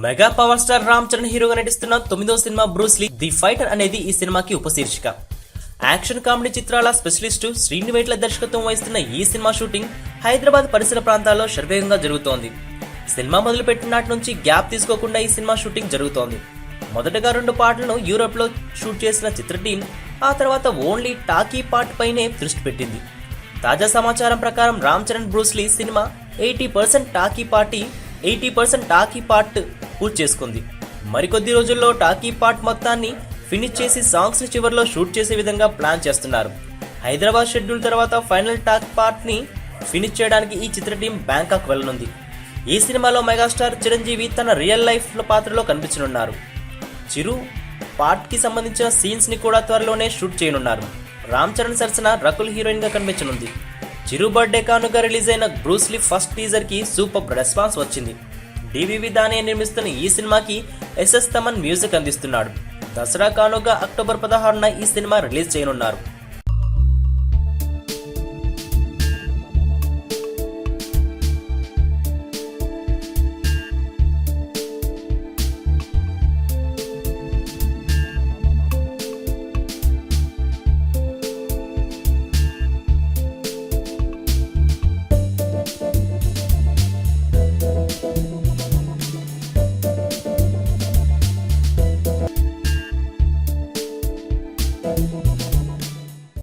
Mega power star Ram Charan హీరోగా నటిస్తున్న 9వ సినిమా బ్రూస్ లీ ది ఫైటర్ అనేది ఈ సినిమాకి ఉపశీర్షిక. యాక్షన్ కామెడీ చిత్రాల స్పెషలిస్టు శ్రీనివేట్ల దర్శకత్వం వహిస్తున్న ఈ సినిమా షూటింగ్ హైదరాబాద్ పరిసర ప్రాంతాల్లో శరవేగంగా జరుగుతోంది. సినిమా మొదలుపెట్టిన నాటి నుంచి గ్యాప్ తీసుకోకుండా ఈ సినిమా షూటింగ్ జరుగుతోంది. మొదటగా 2 పాటలను యూరోప్ లో షూట్ చేసిన చిత్ర టీం ఆ తర్వాత ఓన్లీ టాకీ పార్ట్ పైనే దృష్టి పెట్టింది. తాజా సమాచారం ప్రకారం రామ్ చరణ్ బ్రూస్ లీ సినిమా 80% టాకీ పార్ట్ పూర్తి చేసుకుంది. మరికొద్ది రోజుల్లో టాకీ పార్ట్ మొత్తాన్ని ఫినిష్ చేసి సాంగ్స్ ని చివరిలో షూట్ చేసే విధంగా ప్లాన్ చేస్తున్నారు. హైదరాబాద్ షెడ్యూల్ తర్వాత ఫైనల్ టాక్ పార్ట్ ని ఫినిష్ చేయడానికి ఈ చిత్ర టీం బ్యాంకాక్ వెళ్లనుంది. ఈ సినిమాలో మెగాస్టార్ చిరంజీవి తన రియల్ లైఫ్ పాత్రలో కనిపించనున్నారు. చిరు పార్ట్ కి సంబంధించిన సీన్స్ ని కూడా త్వరలోనే షూట్ చేయనున్నారు. రామ్ చరణ్ సరసన రకుల్ హీరోయిన్ గా కనిపించనుంది. చిరు బర్త్డే కానుగా రిలీజ్ అయిన బ్రూస్ లీ ఫస్ట్ టీజర్ కి సూపర్ రెస్పాన్స్ వచ్చింది. డివివి దానియా నిర్మిస్తున్న ఈ సినిమాకి ఎస్ఎస్ తమన్ మ్యూజిక్ అందిస్తున్నాడు. దసరా కానుగా అక్టోబర్ 16న ఈ సినిమా రిలీజ్ చేయనున్నారు.